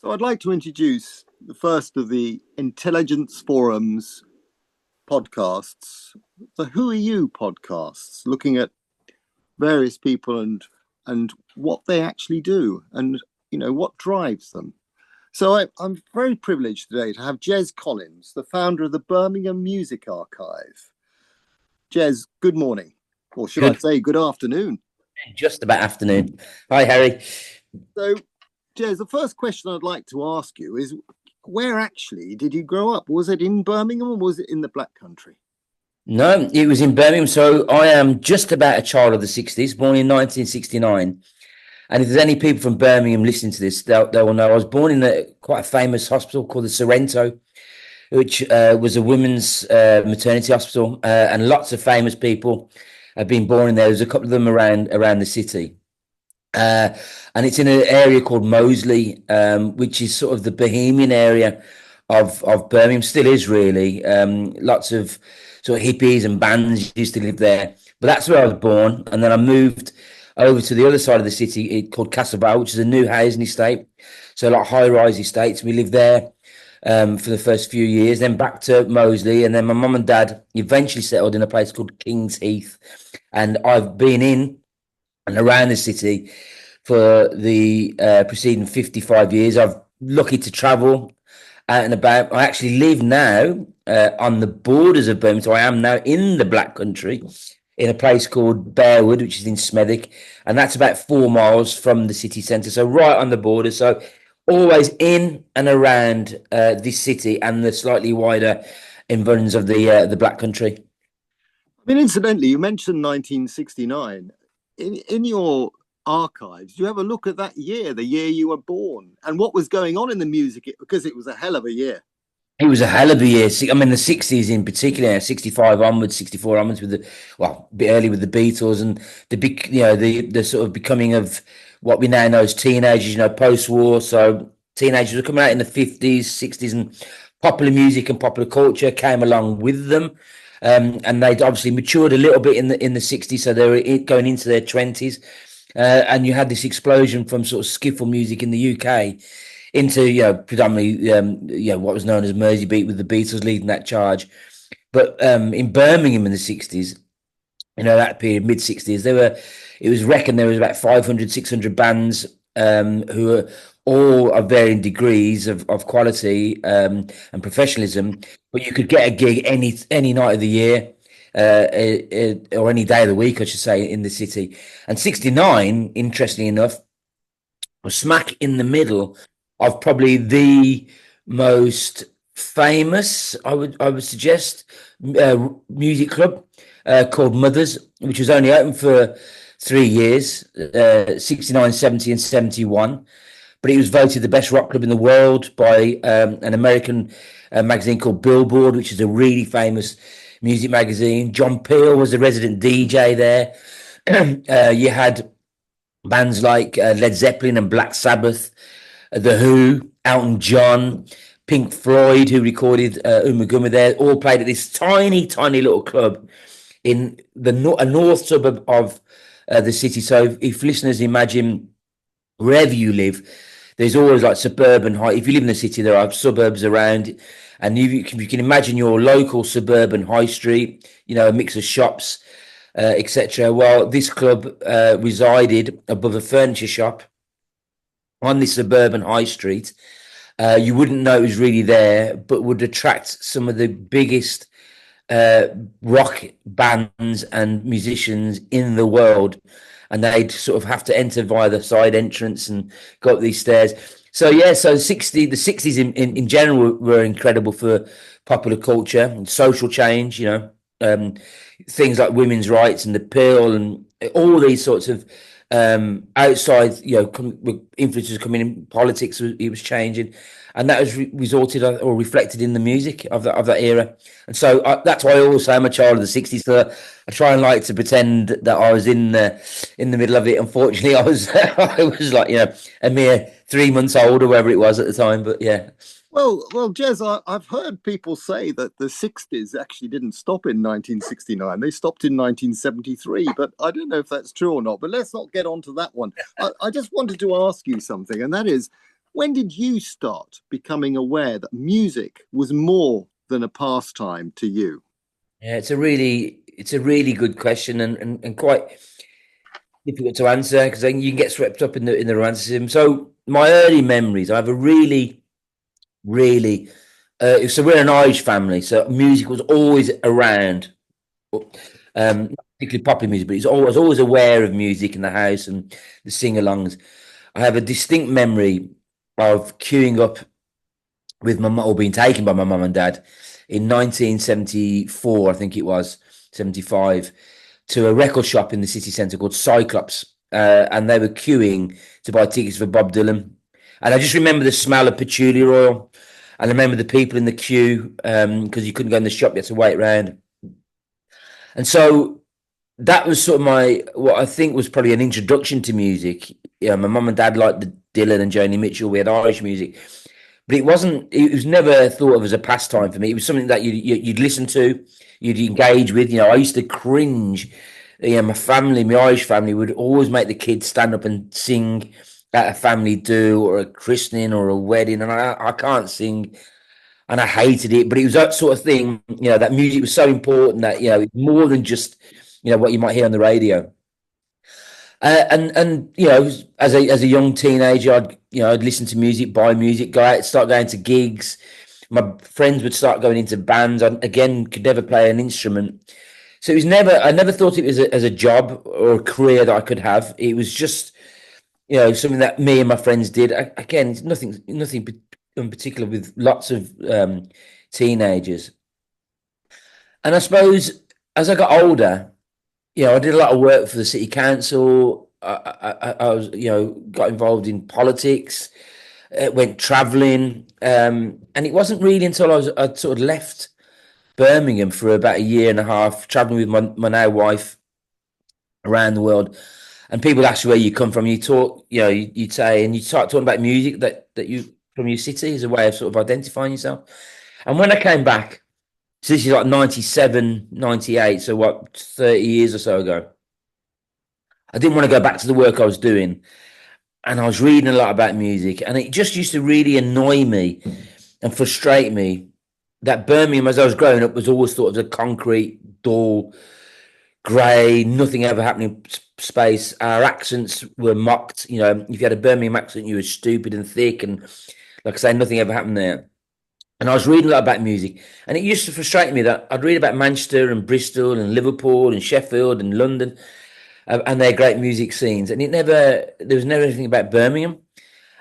So I'd like to introduce the first of the Intelligence Forum's podcasts, the Who Are You podcasts, looking at various people and what they actually do and what drives them. So I'm very privileged today to have Jez Collins, the founder of the Birmingham Music Archive. Jez, good morning, or should I Good, say good afternoon? just about afternoon. Hi, Harry. So, Jez, the first question I'd like to ask you is, where actually did you grow up? Was it in Birmingham or was it in the Black Country? No, it was in Birmingham. So I am just about a child of the 60s, born in 1969. And if there's any people from Birmingham listening to this, they will know I was born in quite a famous hospital called the Sorrento, which was a women's maternity hospital. And lots of famous people have been born in there. There's a couple of them around the city. And it's in an area called Moseley, which is sort of the bohemian area of Birmingham. Still is really. Lots of sort of hippies and bands used to live there. But that's where I was born, and then I moved over to the other side of the city called Castlebar, which is a new housing estate. So like high-rise estates. We lived there for the first few years, then back to Moseley, and then my mum and dad eventually settled in a place called King's Heath. And I've been in and around the city for the preceding 55 years. I'm lucky to travel out and about. I actually live now on the borders of Birmingham, so I am now in the Black Country in a place called Bearwood, which is in Smethwick, and that's about 4 miles from the city centre, so right on the border. So always in and around this city and the slightly wider environs of the Black Country. I mean, incidentally, you mentioned 1969. In your archives, do you have a look at that year, the year you were born, and what was going on in the music? Because it was a hell of a year. It was a hell of a year. I mean, the 60s in particular, 65 onwards, 64 onwards, with a bit early with the Beatles and the big, the sort of becoming of what we now know as teenagers, post-war. So teenagers were coming out in the 50s, 60s, and popular music and popular culture came along with them. And they'd obviously matured a little bit in the 60s, so they were going into their 20s. And you had this explosion from sort of skiffle music in the UK into predominantly what was known as Mersey beat, with the Beatles leading that charge. But in Birmingham in the 60s, that period, mid 60s, it was reckoned there was about 500, 600 bands who were all of varying degrees of quality and professionalism, but you could get a gig any night of the year or any day of the week, I should say, in the city. And 69, interestingly enough, was smack in the middle of probably the most famous, I would suggest, music club called Mothers, which was only open for 3 years, 69, 70 and 71. But it was voted the best rock club in the world by an American magazine called Billboard, which is a really famous music magazine. John Peel was the resident DJ there. You had bands like Led Zeppelin and Black Sabbath, The Who, Elton John, Pink Floyd, who recorded Uma Guma there, all played at this tiny, tiny little club in a north suburb of the city. So if listeners imagine wherever you live, there's always like suburban high. If you live in the city, there are suburbs around, and you can imagine your local suburban high street, a mix of shops, etc. Well, this club resided above a furniture shop on this suburban high street. You wouldn't know it was really there, but would attract some of the biggest rock bands and musicians in the world, and they'd sort of have to enter via the side entrance and go up these stairs. So the 60s in general were incredible for popular culture and social change, things like women's rights and the pill and all these sorts of outside, influences coming in, politics, it was changing, and that was resulted or reflected in the music of that era. And so that's why I always say I'm a child of the 60s. So I try and like to pretend that I was in the middle of it. Unfortunately, I was I was like a mere 3 months old or whatever it was at the time. But yeah. Well, Jez, I've heard people say that the 60s actually didn't stop in 1969. They stopped in 1973, but I don't know if that's true or not. But let's not get onto that one. I just wanted to ask you something, and that is, When did you start becoming aware that music was more than a pastime to you? Yeah, it's a really good question, and quite difficult to answer because then you can get swept up in the romanticism. So my early memories, I have a really so we're an Irish family, so music was always around. Not particularly popular music, but I was always aware of music in the house and the sing-alongs. I have a distinct memory of queuing up with my mum, or being taken by my mum and dad in 1974, I think it was 75, to a record shop in the city centre called Cyclops, and they were queuing to buy tickets for Bob Dylan. And I just remember the smell of patchouli oil, and I remember the people in the queue because you couldn't go in the shop; you had to wait around. And so that was sort of what I think was probably an introduction to music. Yeah, my mum and dad liked the Dylan and Joni Mitchell. We had Irish music, but it wasn't. It was never thought of as a pastime for me. It was something that you'd listen to, you'd engage with. You know, I used to cringe. You know, my Irish family would always make the kids stand up and sing at a family do or a christening or a wedding, and I can't sing, and I hated it. But it was that sort of thing. You know, that music was so important that more than just what you might hear on the radio. And as a young teenager, I'd listen to music, buy music, go out, start going to gigs. My friends would start going into bands. I again could never play an instrument, so it was never. I never thought it was as a job or a career that I could have. It was just something that me and my friends did. Again, it's nothing in particular with lots of teenagers. And I suppose as I got older, I did a lot of work for the city council. I was, got involved in politics, went travelling, and it wasn't really until I'd sort of left Birmingham for about a year and a half, travelling with my now wife around the world. And people ask you where you come from. You talk, you'd say, and you start talking about music that you from your city as a way of sort of identifying yourself. And when I came back, so this is like 97, 98, so what, 30 years or so ago. I didn't want to go back to the work I was doing. And I was reading a lot about music. And it just used to really annoy me and frustrate me that Birmingham, as I was growing up, was always thought of as a concrete, dull, grey, nothing ever happening space. Our accents were mocked. You know, if you had a Birmingham accent, you were stupid and thick. And like I say, nothing ever happened there. And I was reading a lot about music, and it used to frustrate me that I'd read about Manchester and Bristol and Liverpool and Sheffield and London and their great music scenes, and there was never anything about Birmingham.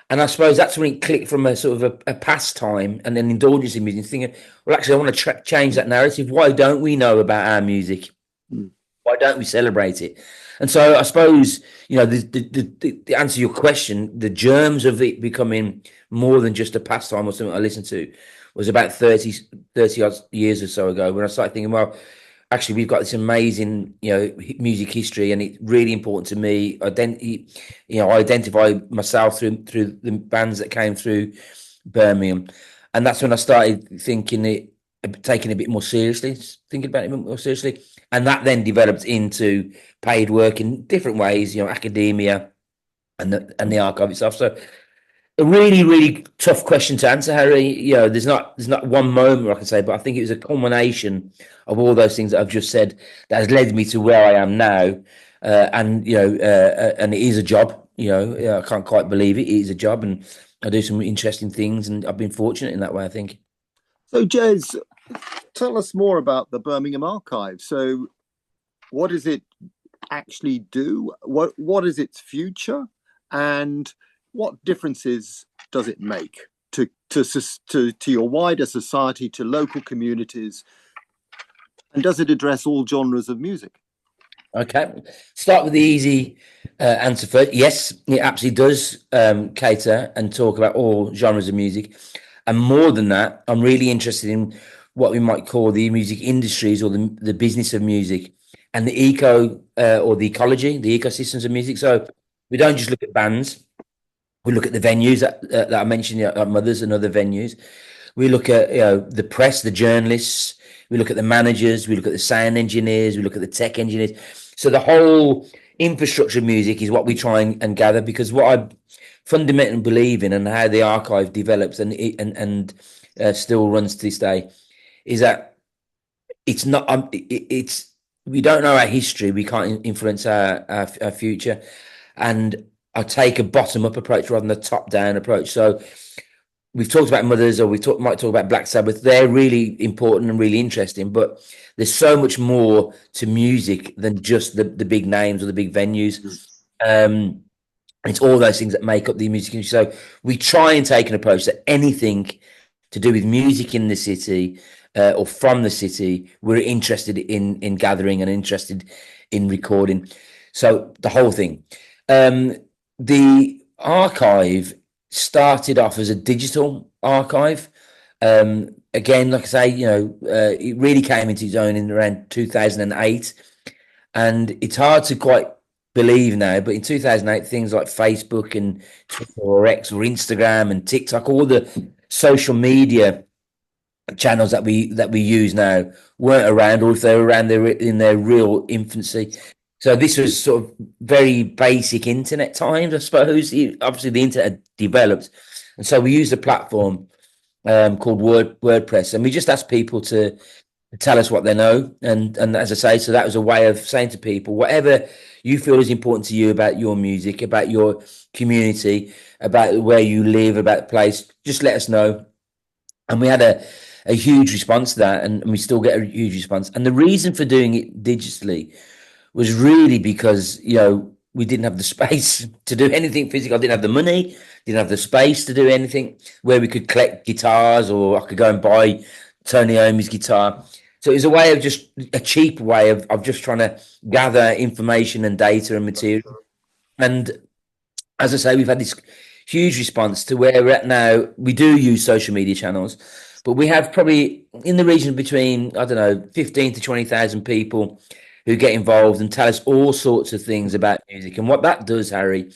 And I suppose that's when it clicked from a sort of a pastime and an indulgence in music, thinking, well, actually, I want to change that narrative. Why don't we know about our music? Why don't we celebrate it? And so I suppose, the answer to your question, the germs of it becoming more than just a pastime or something I listened to was about 30 odd years or so ago when I started thinking, well, actually, we've got this amazing, music history, and it's really important to me. I identify myself through the bands that came through Birmingham, and that's when I started taking it a bit more seriously, thinking about it a bit more seriously, and that then developed into paid work in different ways, academia and the archive itself. So a really, really tough question to answer, Harry. There's not one moment where I can say, but I think it was a culmination of all those things that I've just said that has led me to where I am now. And it is a job. I can't quite believe it. It is a job, and I do some interesting things, and I've been fortunate in that way, I think. So, Jez, tell us more about the Birmingham Archive. So, what does it actually do? What is its future, and what differences does it make to your wider society, to local communities, and does it address all genres of music? Okay, start with the easy answer first. Yes, it absolutely does cater and talk about all genres of music. And more than that, I'm really interested in what we might call the music industries or the business of music and the or the ecology, the ecosystems of music. So we don't just look at bands. We look at the venues that I mentioned, like Mothers and other venues. We look at the press, the journalists. We look at the managers. We look at the sound engineers. We look at the tech engineers. So the whole infrastructure of music is what we try and gather, because what I fundamentally believe in, and how the archive develops and still runs to this day, is that it's not it's we don't know our history, we can't influence our future, and I take a bottom up approach rather than a top down approach. So we've talked about mothers, or might talk about Black Sabbath. They're really important and really interesting, but there's so much more to music than just the big names or the big venues. It's all those things that make up the music industry. So we try and take an approach that anything to do with music in the city, or from the city, we're interested in gathering and interested in recording. So the whole thing. The archive started off as a digital archive. Again, like I say, it really came into its own in around 2008, and it's hard to quite believe now, but in 2008, things like Facebook and Twitter or X or Instagram and TikTok, all the social media channels that we use now weren't around, or if they were around, they were in their real infancy. So this was sort of very basic internet times, I suppose. Obviously, the internet had developed, and so we used a platform called WordPress, and we just asked people to tell us what they know. And as I say, so that was a way of saying to people, whatever you feel is important to you about your music, about your community, about where you live, about the place, just let us know. And we had a huge response to that, and we still get a huge response. And the reason for doing it digitally was really because, we didn't have the space to do anything physical. I didn't have the money, didn't have the space to do anything where we could collect guitars, or I could go and buy Tony Iommi's guitar. So it was a way of just a cheap way of just trying to gather information and data and material. And as I say, we've had this huge response to where we're at now. We do use social media channels, but we have probably in the region between, I don't know, 15 to 20,000 people who get involved and tell us all sorts of things about music. And what that does, Harry,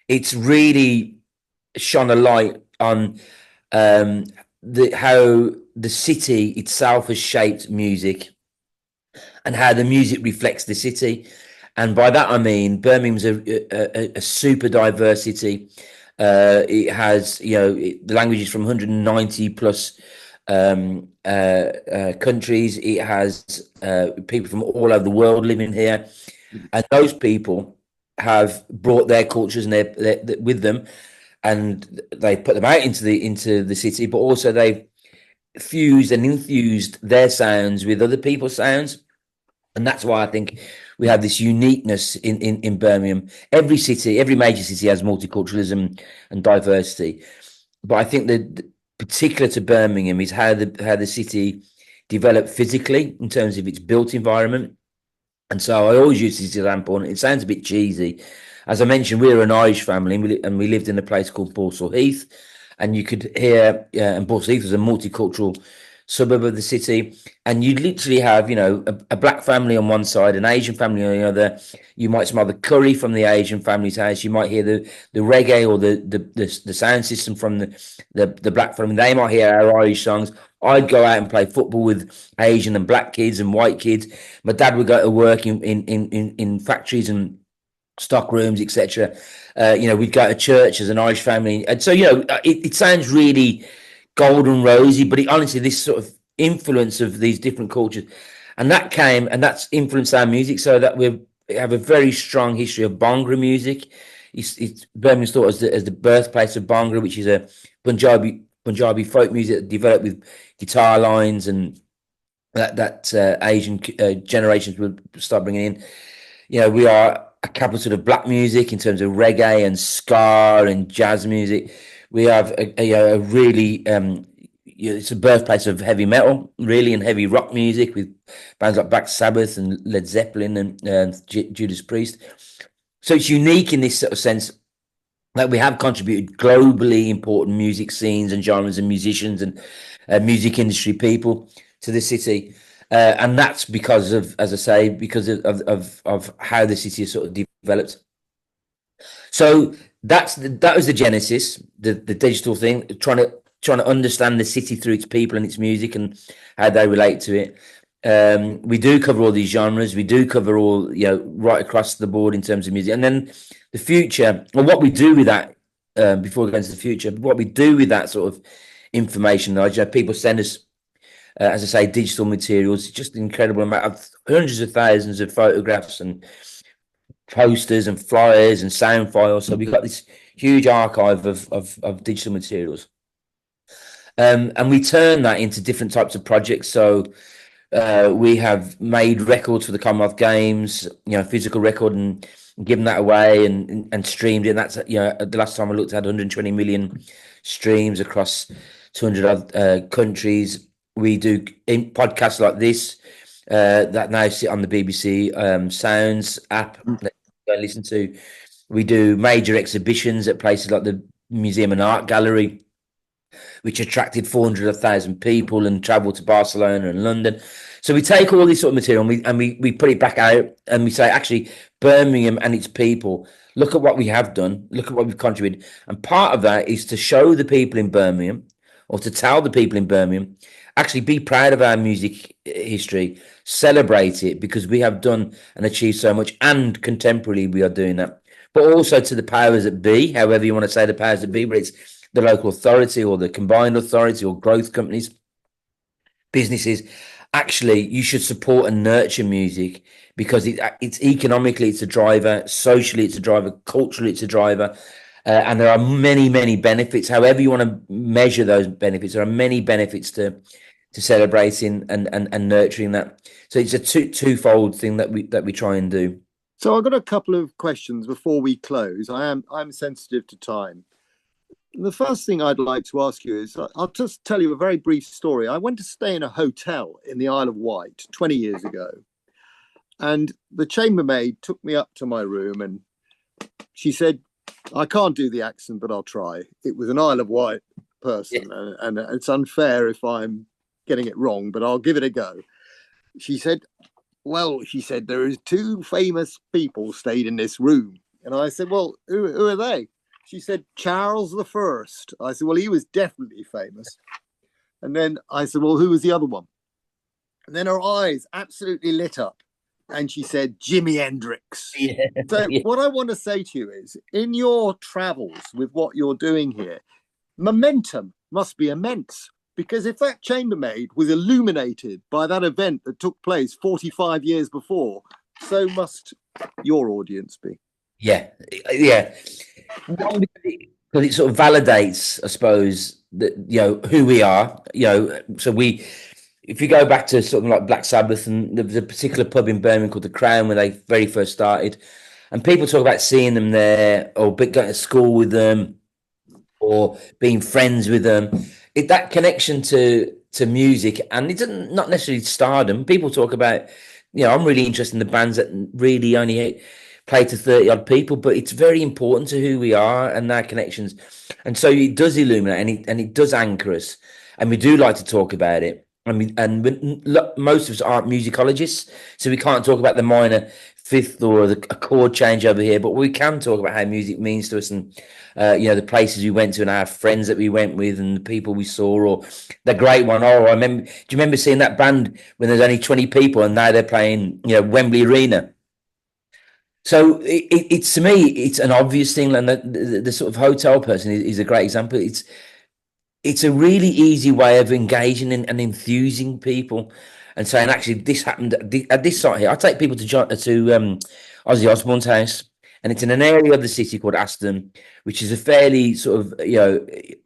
it's really shone a light on how the city itself has shaped music and how the music reflects the city. And by that I mean Birmingham's a super diverse city. It has, the languages from 190 plus countries. It has people from all over the world living here, and those people have brought their cultures and their with them, and they put them out into the city. But also they've fused and infused their sounds with other people's sounds, and that's why I think we have this uniqueness in Birmingham. Every city, every major city has multiculturalism and diversity, but I think that particular to Birmingham is how the city developed physically in terms of its built environment. And so I always use this example, and it sounds a bit cheesy. As I mentioned, we're an Irish family, and we lived in a place called Borsall Heath, and you could hear, and Borsall Heath was a multicultural suburb of the city, and you'd literally have, a black family on one side, an Asian family on the other. You might smell the curry from the Asian family's house. You might hear the reggae or the sound system from the black family. They might hear our Irish songs. I'd go out and play football with Asian and black kids and white kids. My dad would go to work in factories and stock rooms, etc. We'd go to church as an Irish family, and so it sounds really golden rosy, but honestly, this sort of influence of these different cultures, and that's influenced our music, so that we have a very strong history of Bhangra music. It's Birmingham's thought as the birthplace of Bhangra, which is a Punjabi folk music that developed with guitar lines, and that Asian generations will start bringing in. We are a capital of black music in terms of reggae and ska and jazz music. We have a really, it's a birthplace of heavy metal, really, and heavy rock music with bands like Black Sabbath and Led Zeppelin and Judas Priest. So it's unique in this sort of sense that we have contributed globally important music scenes and genres and musicians and music industry people to the city. And that's because of, as I say, because of how the city has sort of developed. So that was the genesis, the digital thing, trying to understand the city through its people and its music and how they relate to it. We do cover all these genres. We do cover all, right across the board in terms of music. And then the future, or what we do with that, before we go into the future, what we do with that sort of information knowledge, people send us, as I say, digital materials, just an incredible amount of hundreds of thousands of photographs and posters and flyers and sound files. So we've got this huge archive of digital materials. And we turn that into different types of projects. So we have made records for the Commonwealth Games, physical record, and given that away and streamed it. And that's, the last time I looked, at 120 million streams across 200 odd countries. We do podcasts like this that now sit on the BBC Sounds app that you can listen to. We do major exhibitions at places like the Museum and Art Gallery, which attracted 400,000 people and travelled to Barcelona and London. So we take all this sort of material and we put it back out, and we say, actually, Birmingham and its people, look at what we have done, look at what we've contributed. And part of that is to show the people in Birmingham, or to tell the people in Birmingham, actually be proud of our music history, celebrate it, because we have done and achieved so much, and contemporarily we are doing that. But also to the powers that be, however you want to say the powers that be, but it's the local authority or the combined authority or growth companies, businesses. Actually, you should support and nurture music, because it's economically, it's a driver, socially, it's a driver, culturally, it's a driver. And there are many, many benefits. However you want to measure those benefits, there are many benefits to celebrating and nurturing that. So it's a twofold thing that we try and do. So I've got a couple of questions before we close. I'm sensitive to time. The first thing I'd like to ask you is, I'll just tell you a very brief story. I went to stay in a hotel in the Isle of Wight 20 years ago, and the chambermaid took me up to my room and she said, I can't do the accent, but I'll try. It was an Isle of Wight person, and it's unfair if I'm getting it wrong, but I'll give it a go. She said, there is two famous people stayed in this room. And I said, well, who are they? She said, Charles the First. I said, well, he was definitely famous. And then I said, well, who was the other one? And then her eyes absolutely lit up. And she said, Jimi Hendrix. Yeah. So what I want to say to you is, in your travels with what you're doing here, momentum must be immense. Because if that chambermaid was illuminated by that event that took place 45 years before, so must your audience be. Yeah. Because it sort of validates, I suppose, that, who we are. So if you go back to something like Black Sabbath, and there was a particular pub in Birmingham called the Crown where they very first started, and people talk about seeing them there, or going to school with them, or being friends with them. That connection to music, and it doesn't, not necessarily stardom. People talk about, I'm really interested in the bands that really only play to 30 odd people, but it's very important to who we are and our connections. And so it does illuminate, and it does anchor us, and we do like to talk about it. Most of us aren't musicologists, so we can't talk about the minor fifth or a chord change over here, but we can talk about how music means to us, and the places we went to, and our friends that we went with, and the people we saw, or the great one. Oh, do you remember seeing that band when there's only 20 people and now they're playing, Wembley Arena? So it's to me, it's an obvious thing, and the sort of hotel person is a great example. It's a really easy way of engaging and enthusing people, and saying, actually, this happened at this site here. I take people to Ozzy Osbourne's house, and it's in an area of the city called Aston, which is a fairly sort of,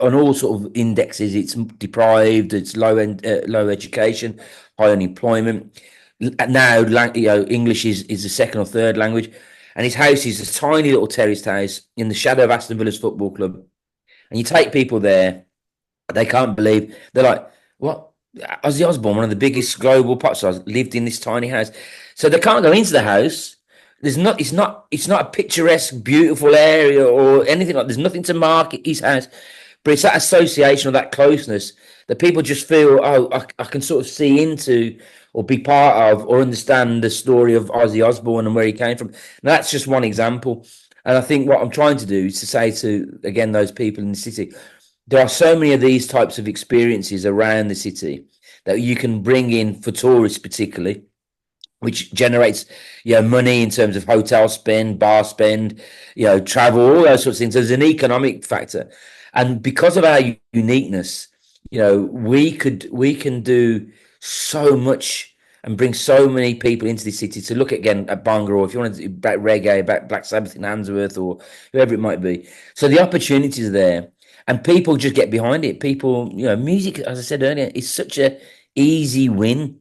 on all sort of indexes, it's deprived, it's low education, high unemployment. Now, English is the second or third language. And his house is a tiny little terraced house in the shadow of Aston Villa's football club. And you take people there, they can't believe, they're like, what? Ozzy Osbourne, one of the biggest global pop stars, lived in this tiny house. So they can't go into the house. It's not a picturesque, beautiful area or anything like. There's nothing to mark his house, but it's that association or that closeness that people just feel, I can sort of see into, or be part of, or understand the story of Ozzy Osbourne and where he came from. Now, that's just one example. And I think what I'm trying to do is to say to, again, those people in the city, there are so many of these types of experiences around the city that you can bring in for tourists, particularly, which generates money in terms of hotel spend, bar spend, travel, all those sorts of things. There's an economic factor, and because of our uniqueness, we can do so much and bring so many people into the city to look again at Bhangra, or if you want to do back reggae, back Black Sabbath in Handsworth, or whoever it might be. So the opportunities are there, and people just get behind it. People, music, as I said earlier, is such a easy win.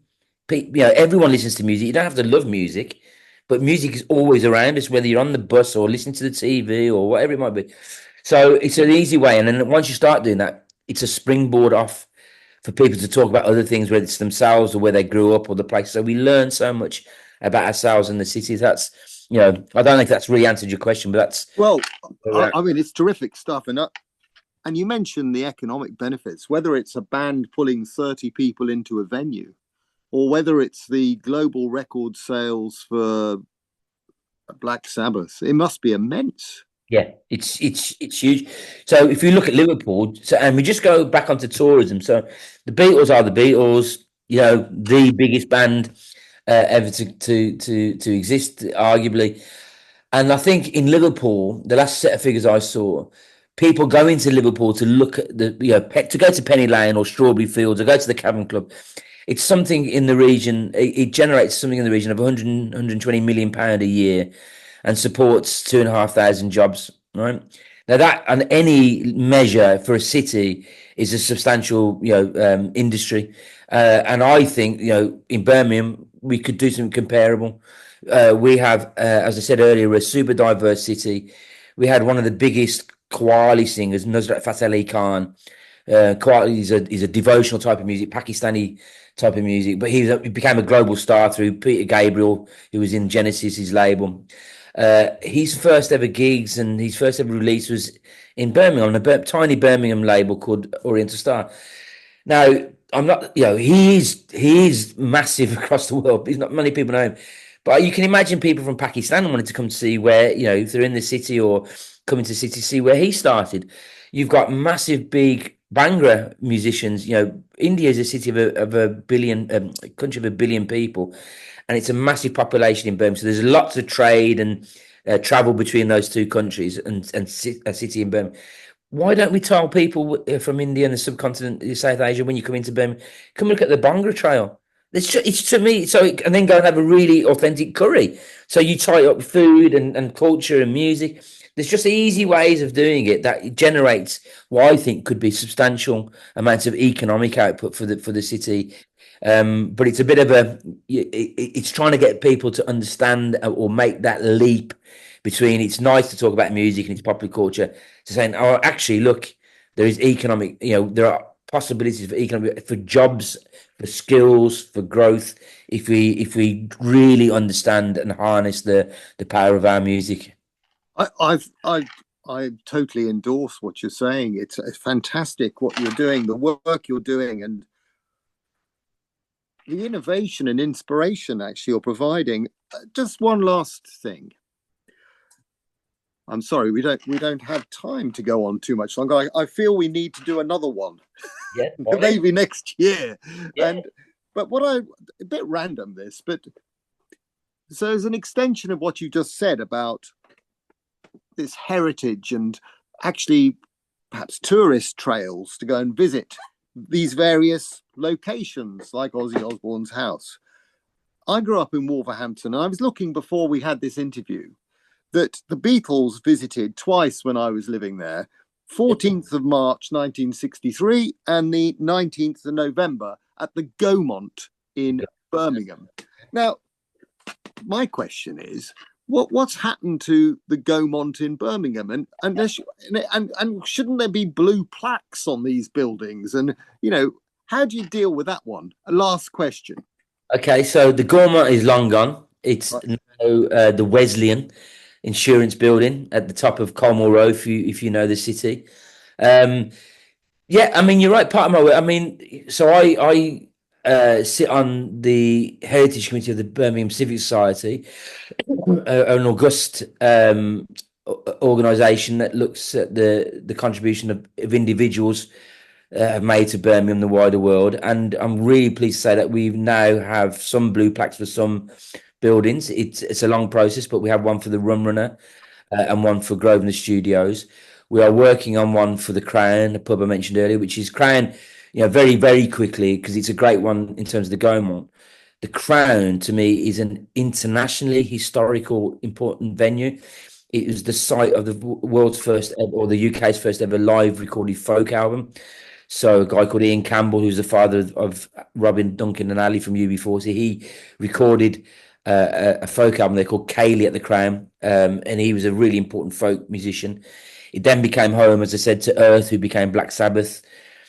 Everyone listens to music. You don't have to love music, but music is always around us, whether you're on the bus or listening to the TV or whatever it might be. So it's an easy way. And then once you start doing that, it's a springboard off for people to talk about other things, whether it's themselves or where they grew up or the place. So we learn so much about ourselves and the cities. I don't know if that's really answered your question, but that's well. I mean, it's terrific stuff, and you mentioned the economic benefits. Whether it's a band pulling 30 people into a venue, or whether it's the global record sales for Black Sabbath, it must be immense. Yeah, it's huge. So if you look at Liverpool, and we just go back onto tourism, so the Beatles are the Beatles, the biggest band ever to exist, arguably. And I think in Liverpool, the last set of figures I saw, people go into Liverpool to look at to go to Penny Lane or Strawberry Fields or go to the Cavern Club. It's something in the region. It generates something in the region of 100, 120 million pound a year, and supports 2,500 jobs. Right now, that on any measure for a city is a substantial, industry. And I think, in Birmingham we could do something comparable. We have, as I said earlier, a super diverse city. We had one of the biggest Qawwali singers, Nusrat Fateh Ali Khan. Qawwali is a devotional type of music, Pakistani type of music, but he became a global star through Peter Gabriel, who was in Genesis, his label. His first ever gigs and his first ever release was in Birmingham on a tiny Birmingham label called Oriental Star. Now, I'm not, he is massive across the world. There's not many people know him, but you can imagine people from Pakistan wanting to come to see where, if they're in the city or coming to the city, see where he started. You've got massive, big Bhangra musicians. India is a city of a billion, country of a billion people, and it's a massive population in Birmingham. So there's lots of trade and travel between those two countries and a city in Birmingham. Why don't we tell people from India and the subcontinent, South Asia, when you come into Birmingham, come look at the Bhangra Trail? It's to me, and then go and have a really authentic curry. So you tie up food and culture and music. There's just easy ways of doing it that generates what I think could be substantial amounts of economic output for the city. But it's a bit of it's trying to get people to understand or make that leap between it's nice to talk about music and it's popular culture to saying, oh, actually, look, there is economic, there are possibilities for economic, for jobs, for skills, for growth, if we really understand and harness the power of our music. I totally endorse what you're saying. It's fantastic what you're doing, the work you're doing, and the innovation and inspiration actually you're providing. Just one last thing. I'm sorry, we don't have time to go on too much longer. I feel we need to do another one. Yeah, maybe next year. Yeah. But a bit random this, but so as an extension of what you just said about this heritage and actually perhaps tourist trails to go and visit these various locations like Ozzy Osbourne's house. I grew up in Wolverhampton, and I was looking before we had this interview that the Beatles visited twice when I was living there, 14th of March 1963 and the 19th of November at the Gaumont in Birmingham. Now, my question is, what's happened to the Gaumont in Birmingham? And shouldn't there be blue plaques on these buildings? And, how do you deal with that one? A last question. Okay, so the Gaumont is long gone. It's now the Wesleyan Insurance Building at the top of Colmore Road, if you know the city. Yeah, I mean, you're right. Part of my work. I mean, so I sit on the Heritage Committee of the Birmingham Civic Society, an august organisation that looks at the contribution of individuals have made to Birmingham, the wider world. And I'm really pleased to say that we now have some blue plaques for some buildings. It's a long process, but we have one for the Rum Runner and one for Grosvenor Studios. We are working on one for the Crown, the pub I mentioned earlier, which is Crown, very, very quickly, because it's a great one in terms of the Gaumont. The Crown, to me, is an internationally historical, important venue. It was the site of the world's first ever, or the UK's first ever live recorded folk album. So a guy called Ian Campbell, who's the father of Robin, Duncan and Ali from UB40, he recorded a folk album they called Cayley at the Crown, and he was a really important folk musician. It then became home, as I said, to Earth, who became Black Sabbath.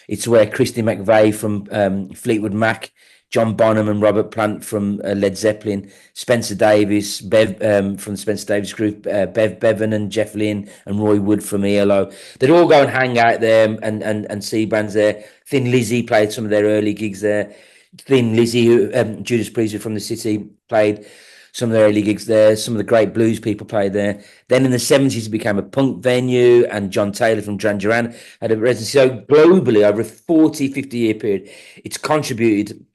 It's where Christy McVie from Fleetwood Mac, John Bonham and Robert Plant from Led Zeppelin, Spencer Davis, Bev from the Spencer Davis Group, Bev Bevan and Jeff Lynne and Roy Wood from ELO. They'd all go and hang out there and see bands there. Thin Lizzy played some of their early gigs there. Thin Lizzy, who Judas Priest from the City, played some of the early gigs there. Some of the great blues people played there. Then in the 70s, it became a punk venue, and John Taylor from Duran Duran had a residency. So globally, over a 40, 50-year period, it's contributed,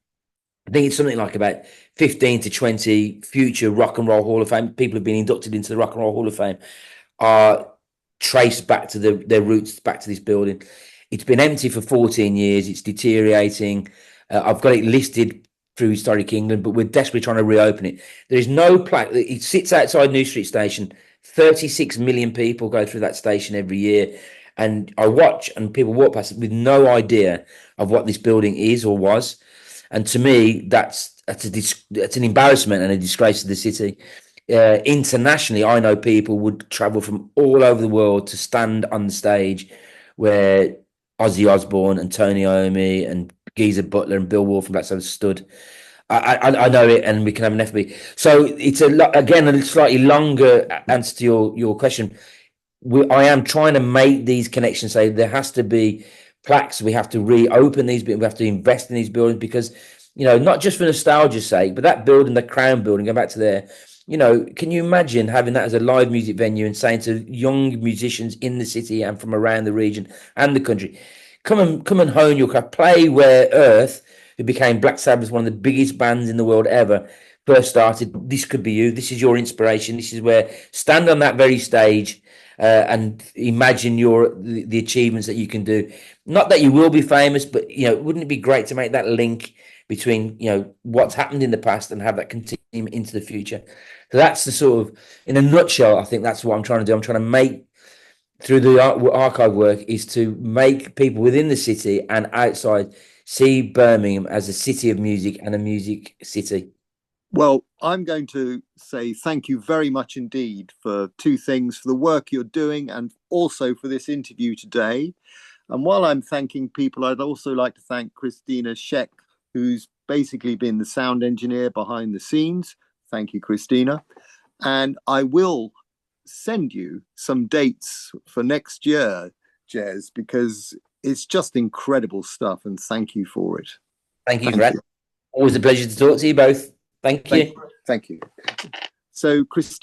I think it's something like about 15 to 20 future Rock and Roll Hall of Fame. People have been inducted into the Rock and Roll Hall of Fame are traced back to their roots, back to this building. It's been empty for 14 years. It's deteriorating. I've got it listed through Historic England, but we're desperately trying to reopen it. There is no plaque. It sits outside New Street Station. 36 million people go through that station every year. And I watch and people walk past it with no idea of what this building is or was. And to me, that's an embarrassment and a disgrace to the city. Internationally, I know people would travel from all over the world to stand on the stage where Ozzy Osbourne and Tony Iommi and Geezer Butler and Bill Ward from Black Sabbath stood. I know it, and we can have an FB. So it's again a slightly longer answer to your question. I am trying to make these connections. Say there has to be plaques. We have to reopen these. We have to invest in these buildings because, not just for nostalgia's sake, but that building, the Crown building, go back to there. Can you imagine having that as a live music venue and saying to young musicians in the city and from around the region and the country, come and hone your craft, play where Earth, who became Black Sabbath, one of the biggest bands in the world ever, first started. This could be you. This is your inspiration. This is where stand on that very stage. And imagine the achievements that you can do. Not that you will be famous, but wouldn't it be great to make that link between what's happened in the past and have that continue into the future? So that's the sort of, in a nutshell, I think that's what I'm trying to do. I'm trying to make, through the archive work, is to make people within the city and outside see Birmingham as a city of music and a music city. Well, I'm going to say thank you very much indeed for two things, for the work you're doing and also for this interview today. And while I'm thanking people, I'd also like to thank Christina Scheck, who's basically been the sound engineer behind the scenes. Thank you, Christina. And I will send you some dates for next year, Jez, because it's just incredible stuff. And thank you for it. Thank you, Brad. Always a pleasure to talk to you both. Thank you. Thank you. So, Christine.